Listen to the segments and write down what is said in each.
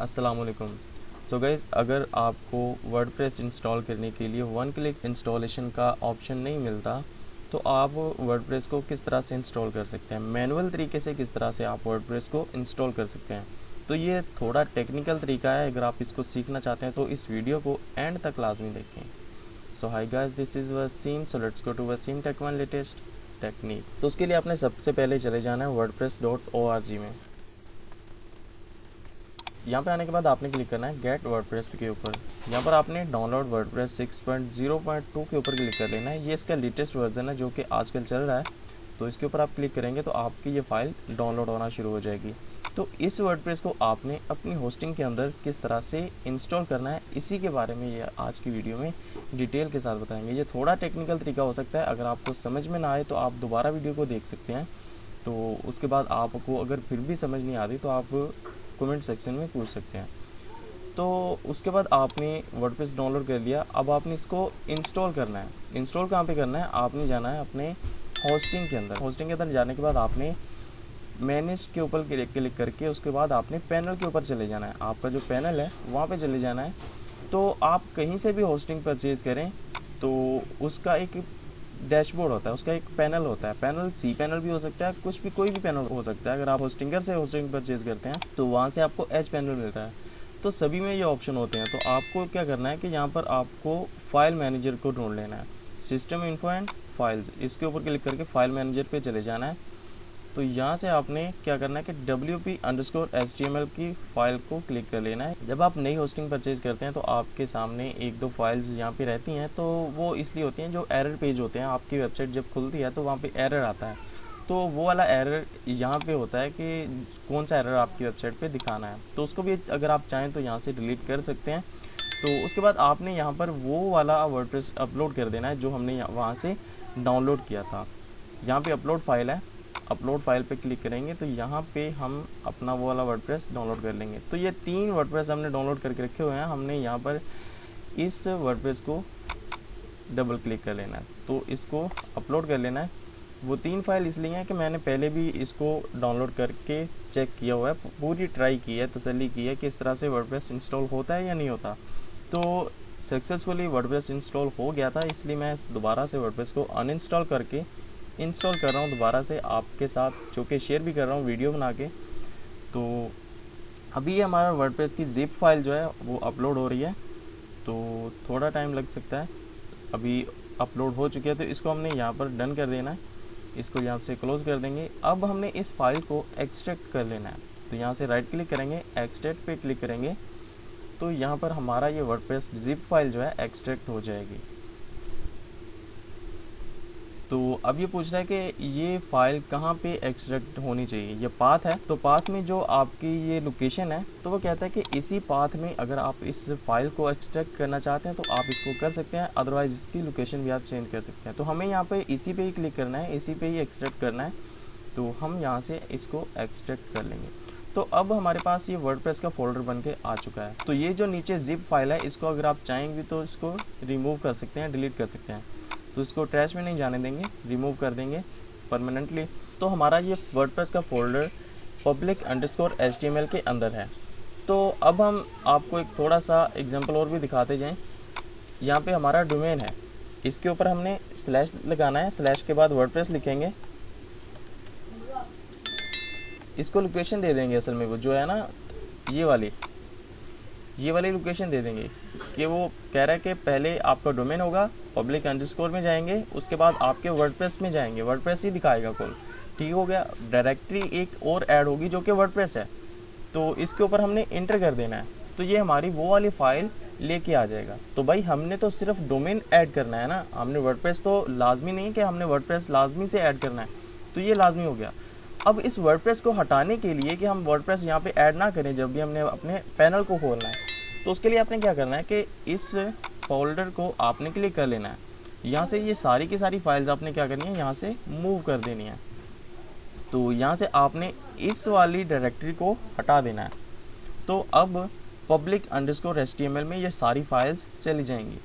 अस्सलाम वालेकुम। So guys, अगर आपको वर्डप्रेस इंस्टॉल करने के लिए वन क्लिक इंस्टॉलेशन का ऑप्शन नहीं मिलता तो आप वर्डप्रेस को किस तरह से इंस्टॉल कर सकते हैं, मैनुअल तरीके से किस तरह से आप वर्डप्रेस को इंस्टॉल कर सकते हैं। तो ये थोड़ा टेक्निकल तरीका है, अगर आप इसको सीखना चाहते हैं तो इस वीडियो को एंड तक लाजमी देखें। So hi guys, this is Waseem. So let's go to Waseem tech one latest technique. तो उसके लिए आपने सबसे पहले चले जाना है wordpress.org में। यहाँ पे आने के बाद आपने क्लिक करना है गेट वर्डप्रेस के ऊपर। यहाँ पर आपने डाउनलोड वर्डप्रेस 6.0.2 के ऊपर क्लिक कर लेना है। ये इसका लेटेस्ट वर्जन है जो कि आजकल चल रहा है। तो इसके ऊपर आप क्लिक करेंगे तो आपकी ये फ़ाइल डाउनलोड होना शुरू हो जाएगी। तो इस वर्डप्रेस को आपने अपनी होस्टिंग के अंदर किस तरह से इंस्टॉल करना है, इसी के बारे में ये आज की वीडियो में डिटेल के साथ बताएंगे। ये थोड़ा टेक्निकल तरीका हो सकता है, अगर आपको समझ में ना आए तो आप दोबारा वीडियो को देख सकते हैं। तो उसके बाद आपको अगर फिर भी समझ नहीं आती तो आप कमेंट सेक्शन में पूछ सकते हैं। तो उसके बाद आपने वर्डप्रेस डाउनलोड कर लिया, अब आपने इसको इंस्टॉल करना है। इंस्टॉल कहाँ पे करना है, आपने जाना है अपने होस्टिंग के अंदर। होस्टिंग के अंदर जाने के बाद आपने मैनेज के ऊपर क्लिक करके उसके बाद आपने पैनल के ऊपर चले जाना है। आपका जो पैनल है वहाँ पे चले जाना है। तो आप कहीं से भी होस्टिंग परचेज़ करें तो उसका एक डैशबोर्ड होता है, उसका एक पैनल होता है। पैनल सी पैनल भी हो सकता है, कुछ भी कोई भी पैनल हो सकता है। अगर आप होस्टिंगर से होस्टिंग परचेज़ करते हैं तो वहाँ से आपको एच पैनल मिलता है। तो सभी में ये ऑप्शन होते हैं। तो आपको क्या करना है कि यहाँ पर आपको फाइल मैनेजर को ढूंढ लेना है। सिस्टम इन्फो एंड फाइल्स, इसके ऊपर क्लिक करके फाइल मैनेजर पे चले जाना है। तो यहाँ से आपने क्या करना है कि wp_html की फ़ाइल को क्लिक कर लेना है। जब आप नई होस्टिंग परचेज़ करते हैं तो आपके सामने एक दो फाइल्स यहाँ पे रहती हैं। तो वो इसलिए होती हैं, जो एरर पेज होते हैं आपकी वेबसाइट जब खुलती है तो वहाँ पे एरर आता है। तो वो वाला एरर यहाँ पे होता है कि कौन सा एरर आपकी वेबसाइट पे दिखाना है। तो उसको भी अगर आप चाहें तो यहाँ से डिलीट कर सकते हैं। तो उसके बाद आपने यहाँ पर वो वाला वर्डप्रेस अपलोड कर देना है जो हमने वहाँ से डाउनलोड किया था। यहाँ पे अपलोड फाइल है, अपलोड फाइल पे क्लिक करेंगे तो यहाँ पे हम अपना वो वाला वर्डप्रेस डाउनलोड कर लेंगे। तो ये 3 वर्डप्रेस हमने डाउनलोड करके रखे हुए हैं। हमने यहाँ पर इस वर्डप्रेस को डबल क्लिक कर लेना है, तो इसको अपलोड कर लेना है। वो 3 फाइल इसलिए हैं कि मैंने पहले भी इसको डाउनलोड करके चेक किया हुआ है, पूरी ट्राई की है, तसल्ली की है कि इस तरह से वर्डप्रेस इंस्टॉल होता है या नहीं होता। तो सक्सेसफुली वर्डप्रेस इंस्टॉल हो गया था, इसलिए मैं दोबारा से वर्डप्रेस को अनइंस्टॉल करके इंस्टॉल कर रहा हूँ दोबारा से आपके साथ, जो कि शेयर भी कर रहा हूँ वीडियो बना के। तो अभी हमारा वर्डप्रेस की ज़िप फाइल जो है वो अपलोड हो रही है, तो थोड़ा टाइम लग सकता है। अभी अपलोड हो चुकी है तो इसको हमने यहाँ पर डन कर देना है। इसको यहाँ से क्लोज़ कर देंगे। अब हमने इस फाइल को एक्सट्रैक्ट कर लेना है। तो यहाँ से राइट क्लिक करेंगे, एक्सट्रैक्ट पे क्लिक करेंगे तो यहाँ पर हमारा ये वर्डप्रेस ज़िप फाइल जो है एक्सट्रैक्ट हो जाएगी। तो अब ये पूछ रहा है कि ये फ़ाइल कहाँ पे एक्सट्रैक्ट होनी चाहिए, ये पाथ है। तो पाथ में जो आपकी ये लोकेशन है तो वो कहता है कि इसी पाथ में अगर आप इस फाइल को एक्सट्रैक्ट करना चाहते हैं तो आप इसको कर सकते हैं, अदरवाइज़ इसकी लोकेशन भी आप चेंज कर सकते हैं। तो हमें यहाँ पे इसी पे ही क्लिक करना है, इसी पे ही एक्सट्रैक्ट करना है। तो हम यहाँ से इसको एक्सट्रैक्ट कर लेंगे। तो अब हमारे पास ये वर्डप्रेस का फोल्डर बन के आ चुका है। तो ये जो नीचे ज़िप फाइल है इसको अगर आप चाहेंगे तो इसको रिमूव कर सकते हैं, डिलीट कर सकते हैं। तो इसको ट्रैश में नहीं जाने देंगे, रिमूव कर देंगे परमानेंटली। तो हमारा ये वर्डप्रेस का फोल्डर public_html के अंदर है। तो अब हम आपको एक थोड़ा सा एग्जांपल और भी दिखाते जाएं। यहाँ पे हमारा डोमेन है, इसके ऊपर हमने स्लैश लगाना है, स्लैश के बाद वर्डप्रेस लिखेंगे, इसको लोकेशन दे देंगे। असल में वो जो है ना ये वाली लोकेशन दे देंगे कि वो कह रहा है कि पहले आपका डोमेन होगा, public_ में जाएंगे, उसके बाद आपके वर्डप्रेस में जाएंगे, वर्डप्रेस ही दिखाएगा कौन। ठीक हो गया। डायरेक्टरी एक और ऐड होगी जो कि वर्डप्रेस है, तो इसके ऊपर हमने इंटर कर देना है। तो ये हमारी वो वाली फ़ाइल लेके आ जाएगा। तो भाई हमने तो सिर्फ डोमेन ऐड करना है ना, हमने वर्डप्रेस तो लाजमी नहीं कि हमने वर्डप्रेस लाजमी से ऐड करना है। तो ये लाजमी हो गया। अब इस वर्डप्रेस को हटाने के लिए कि हम वर्डप्रेस यहाँ पे ऐड ना करें जब भी हमने अपने पैनल को खोलना है, तो उसके लिए आपने क्या करना है कि इस फोल्डर को आपने क्लिक कर लेना है। यहाँ से ये सारी की सारी फाइल्स आपने क्या करनी है, यहाँ से मूव कर देनी है। तो यहाँ से आपने इस वाली डायरेक्टरी को हटा देना है। तो अब public_html में ये सारी फाइल्स चली जाएंगी।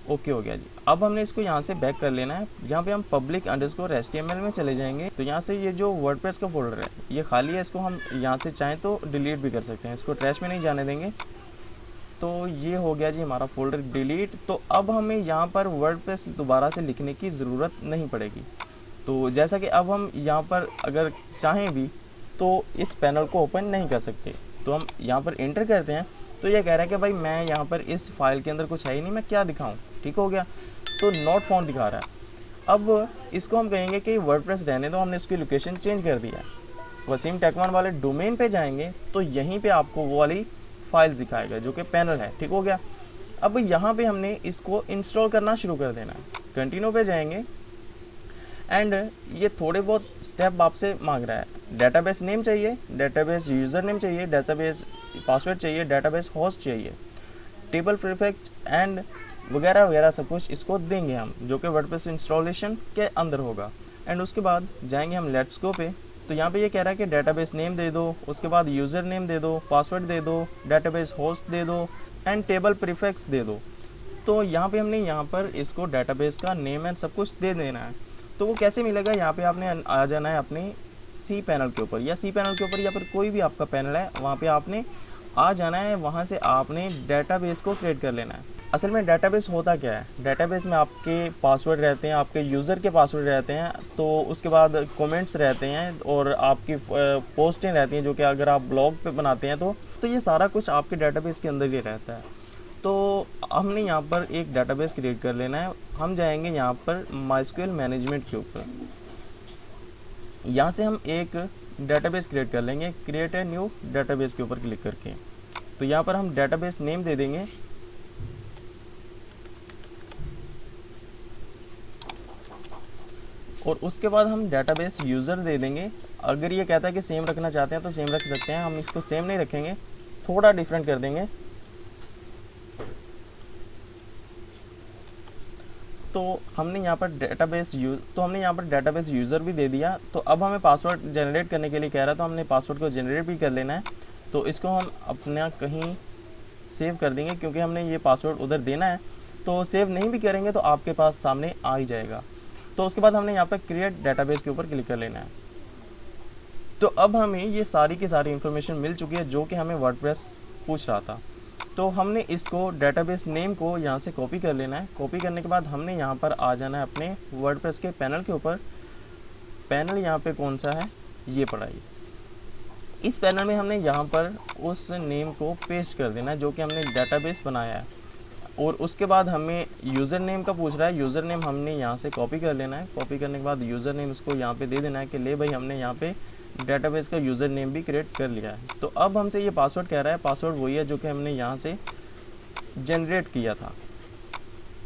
ओके हो गया जी। अब हमने इसको यहाँ से बैक कर लेना है। यहाँ पे हम पब्लिक अंडरस्कोर HTML में चले जाएंगे। तो यहाँ से ये जो वर्डप्रेस का फोल्डर है ये खाली है, इसको हम यहाँ से चाहें तो डिलीट भी कर सकते हैं, इसको ट्रैश में नहीं जाने देंगे। तो ये हो गया जी हमारा फोल्डर डिलीट। तो अब हमें यहाँ पर वर्डप्रेस दोबारा से लिखने की ज़रूरत नहीं पड़ेगी। तो जैसा कि अब हम यहाँ पर अगर चाहें भी तो इस पैनल को ओपन नहीं कर सकते। तो हम यहाँ पर एंटर करते हैं तो ये कह रहा है कि भाई मैं यहाँ पर इस फाइल के अंदर कुछ है ही नहीं, मैं क्या दिखाऊँ। ठीक हो गया, तो नॉट फाउंड दिखा रहा है। अब इसको हम कहेंगे कि वर्डप्रेस रहने दो, हमने इसकी लोकेशन चेंज कर दिया है। वसीम टेक1 वाले डोमेन पे जाएंगे तो यहीं पे आपको वो वाली फाइल दिखाएगा जो कि पैनल है। ठीक हो गया। अब यहाँ पे हमने इसको इंस्टॉल करना शुरू कर देना है। कंटिन्यू पे जाएंगे एंड ये थोड़े बहुत स्टेप आपसे मांग रहा है। डेटाबेस नेम चाहिए, डेटाबेस यूज़र नेम चाहिए, डेटाबेस पासवर्ड चाहिए, डेटाबेस होस्ट चाहिए, टेबल प्रीफिक्स एंड वगैरह वगैरह सब कुछ इसको देंगे हम, जो कि वर्डप्रेस इंस्टॉलेशन के अंदर होगा। एंड उसके बाद जाएंगे हम लेट्स गो पे। तो यहाँ पे ये कह रहा है कि डेटाबेस नेम दे दो, उसके बाद यूज़र नेम दे दो, पासवर्ड दे दो, डेटाबेस होस्ट दे दो एंड टेबल प्रीफिक्स दे दो। तो यहाँ पे हमने यहाँ पर इसको डेटाबेस का नेम एंड सब कुछ दे देना है। तो वो कैसे मिलेगा, यहाँ पे आपने आ जाना है अपने सी पैनल के ऊपर या सी पैनल के ऊपर या फिर कोई भी आपका पैनल है वहाँ पे आपने आ जाना है। वहाँ से आपने डेटाबेस को क्रिएट कर लेना है। असल में डेटाबेस होता क्या है, डेटाबेस में आपके पासवर्ड रहते हैं, आपके यूज़र के पासवर्ड रहते हैं, तो उसके बाद कमेंट्स रहते हैं और आपकी पोस्टें रहती हैं जो कि अगर आप ब्लॉग पे बनाते हैं तो ये सारा कुछ आपके डेटाबेस के अंदर ही रहता है। तो हमने यहाँ पर एक डेटाबेस क्रिएट कर लेना है। हम जाएंगे यहाँ पर माइस्क्यूएल मैनेजमेंट के ऊपर, यहाँ से हम एक डेटाबेस क्रिएट कर लेंगे, क्रिएट ए न्यू डेटाबेस के ऊपर क्लिक करके। तो यहाँ पर हम डेटाबेस नेम दे देंगे और उसके बाद हम डेटाबेस यूज़र दे देंगे। अगर ये कहता है कि सेम रखना चाहते हैं तो सेम रख सकते हैं, हम इसको सेम नहीं रखेंगे, थोड़ा डिफरेंट कर देंगे। तो हमने यहाँ पर डेटाबेस यूज़र भी दे दिया। तो अब हमें पासवर्ड जनरेट करने के लिए कह रहा है, तो हमने पासवर्ड को जनरेट भी कर लेना है। तो इसको हम अपना कहीं सेव कर देंगे क्योंकि हमने ये पासवर्ड उधर देना है। तो सेव नहीं भी करेंगे तो आपके पास सामने आ ही जाएगा। तो उसके बाद हमने यहाँ पर क्रिएट डेटाबेस के ऊपर क्लिक कर लेना है। तो अब हमें ये सारी की सारी इन्फॉर्मेशन मिल चुकी है जो कि हमें वर्डप्रेस पूछ रहा था। तो हमने इसको डेटाबेस नेम को यहाँ से कॉपी कर लेना है। कॉपी करने के बाद हमने यहाँ पर आ जाना है अपने वर्डप्रेस के पैनल के ऊपर। पैनल यहाँ पे कौन सा है, ये पड़ा है। इस पैनल में हमने यहाँ पर उस नेम को पेस्ट कर देना है जो कि हमने डेटाबेस बनाया है। और उसके बाद हमें यूज़र नेम का पूछ रहा है, यूज़र नेम हमने यहाँ से कॉपी कर लेना है। कॉपी करने के बाद यूज़र नेम उसको यहाँ पे दे देना है कि ले भाई हमने यहाँ पे डेटाबेस का यूज़र नेम भी क्रिएट कर लिया है। तो अब हमसे ये पासवर्ड कह रहा है, पासवर्ड वही है जो कि हमने यहाँ से जनरेट किया था।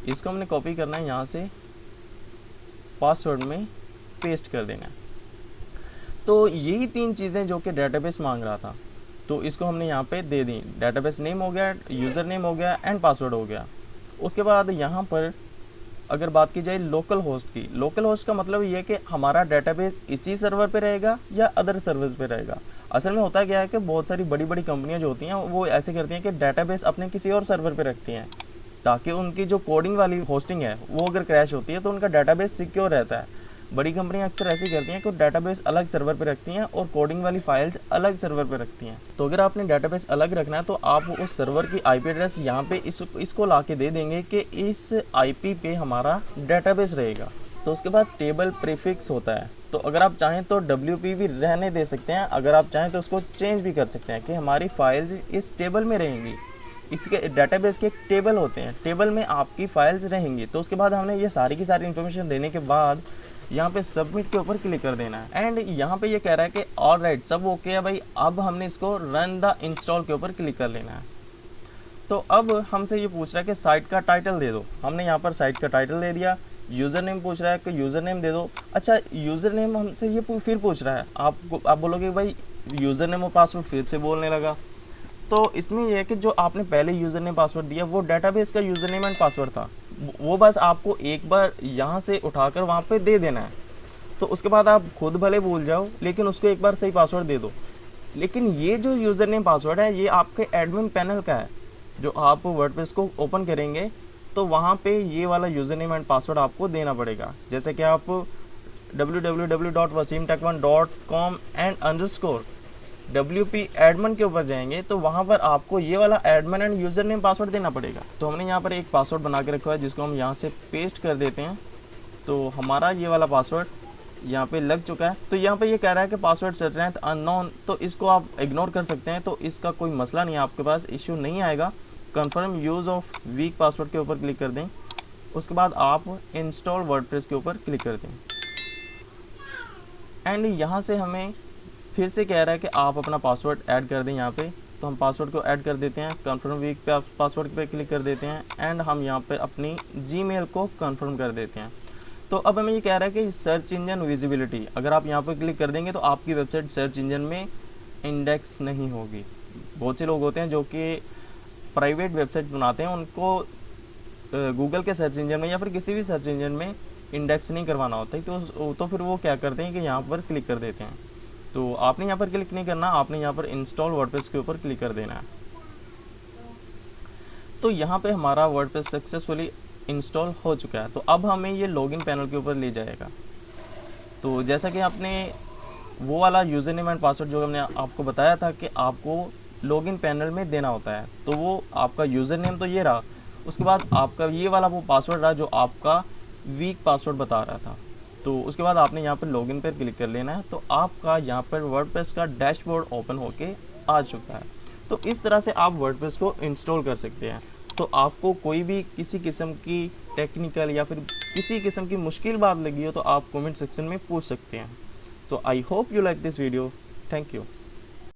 इसको हमने कॉपी करना है, यहाँ से पासवर्ड में पेस्ट कर देना है। तो यही तीन चीज़ें जो कि डेटाबेस मांग रहा था, तो इसको हमने यहाँ पे दे दी। डेटाबेस नेम हो गया, यूज़र नेम हो गया एंड पासवर्ड हो गया। उसके बाद यहाँ पर अगर बात की जाए लोकल होस्ट की, लोकल होस्ट का मतलब ये है कि हमारा डेटाबेस इसी सर्वर पे रहेगा या अदर सर्वर्स पे रहेगा। असल में होता क्या है कि बहुत सारी बड़ी बड़ी कंपनियां जो होती हैं वो ऐसे करती हैं कि डेटाबेस अपने किसी और सर्वर पे रखती हैं ताकि उनकी जो कोडिंग वाली होस्टिंग है वो अगर क्रैश होती है तो उनका डेटाबेस सिक्योर रहता है। बड़ी कंपनियां अक्सर ऐसी करती हैं कि डेटाबेस अलग सर्वर पे रखती हैं और कोडिंग वाली फाइल्स अलग सर्वर पे रखती हैं। तो अगर आपने डेटाबेस अलग रखना है तो आप उस सर्वर की आईपी एड्रेस यहाँ पे इसको ला के दे देंगे कि इस आईपी पे हमारा डेटाबेस रहेगा। तो उसके बाद टेबल प्रीफिक्स होता है। तो अगर आप चाहें तो WP भी रहने दे सकते हैं, अगर आप चाहें तो उसको चेंज भी कर सकते हैं कि हमारी फाइल्स इस टेबल में रहेंगी। इसके डेटाबेस के एक टेबल होते हैं, टेबल में आपकी फाइल्स रहेंगी। तो उसके बाद हमने ये सारी की सारी इन्फॉर्मेशन देने के बाद यहाँ पे सबमिट के ऊपर क्लिक कर देना है। एंड यहाँ पे ये कह रहा है कि ऑल राइट सब ओके है भाई। अब हमने इसको रन द इंस्टॉल के ऊपर क्लिक कर लेना है। तो अब हमसे ये पूछ रहा है कि साइट का टाइटल दे दो। हमने यहाँ पर साइट का टाइटल दे दिया। यूज़र नेम पूछ रहा है कि यूज़र नेम दे दो। अच्छा, यूज़र नेम हमसे ये फिर पूछ रहा है, आप बोलोगे भाई यूज़र नेम और पासवर्ड फिर से बोलने लगा। तो इसमें यह है कि जो आपने पहले यूज़र नेम पासवर्ड दिया वो डेटाबेस का यूज़र नेम एंड पासवर्ड था, वो बस आपको एक बार यहाँ से उठाकर वहाँ पे दे देना है। तो उसके बाद आप खुद भले भूल जाओ लेकिन उसको एक बार सही पासवर्ड दे दो। लेकिन ये जो यूज़र नेम पासवर्ड है ये आपके एडमिन पैनल का है। जो आप वर्डप्रेस को ओपन करेंगे तो वहाँ पे ये वाला यूज़र नेम एंड पासवर्ड आपको देना पड़ेगा। जैसे कि आप www.wasimtech1.com एंड _ WP एडमिन के ऊपर जाएंगे तो वहाँ पर आपको ये वाला admin end user name password देना पड़ेगा। तो हमने यहाँ पर एक पासवर्ड बना के रखा है जिसको हम यहाँ से पेस्ट कर देते हैं। तो हमारा ये वाला पासवर्ड यहाँ पे लग चुका है। तो यहाँ पे ये कह रहा है कि पासवर्ड स्ट्रेंथ अननोन, तो इसको आप इग्नोर कर सकते हैं। तो इसका कोई मसला नहीं है, आपके पास इश्यू नहीं आएगा। Confirm use of week password के ऊपर क्लिक कर दें। उसके बाद आप इंस्टॉल वर्डप्रेस के ऊपर क्लिक कर दें एंड यहाँ से हमें फिर से कह रहा है कि आप अपना पासवर्ड ऐड कर दें यहाँ पे। तो हम पासवर्ड को ऐड कर देते हैं, कन्फर्म वीक पे पासवर्ड पे क्लिक कर देते हैं एंड हम यहाँ पे अपनी जीमेल को कन्फर्म कर देते हैं। तो अब हमें ये कह रहा है कि सर्च इंजन विजिबिलिटी, अगर आप यहाँ पर क्लिक कर देंगे तो आपकी वेबसाइट सर्च इंजन में इंडेक्स नहीं होगी। बहुत से लोग होते हैं जो कि प्राइवेट वेबसाइट बनाते हैं, उनको गूगल के सर्च इंजन में या फिर किसी भी सर्च इंजन में इंडेक्स नहीं करवाना होता है। तो फिर वो क्या करते हैं कि यहाँ पर क्लिक कर देते हैं। तो आपने यहाँ पर क्लिक नहीं करना, आपने यहाँ पर इंस्टॉल वर्डप्रेस के ऊपर क्लिक कर देना है। तो यहाँ पे हमारा वर्डप्रेस सक्सेसफुली इंस्टॉल हो चुका है। तो अब हमें ये लॉगिन पैनल के ऊपर ले जाएगा। तो जैसा कि आपने वो वाला यूज़र नेम एंड पासवर्ड जो हमने आपको बताया था कि आपको लॉगिन पैनल में देना होता है, तो वो आपका यूज़र नेम तो ये रहा, उसके बाद आपका ये वाला वो पासवर्ड रहा जो आपका वीक पासवर्ड बता रहा था। तो उसके बाद आपने यहाँ पर लॉगिन पर क्लिक कर लेना है। तो आपका यहाँ पर वर्डप्रेस का डैशबोर्ड ओपन होके आ चुका है। तो इस तरह से आप वर्डप्रेस को इंस्टॉल कर सकते हैं। तो आपको कोई भी किसी किस्म की टेक्निकल या फिर किसी किस्म की मुश्किल बात लगी हो तो आप कमेंट सेक्शन में पूछ सकते हैं। तो I hope you like this video. Thank you.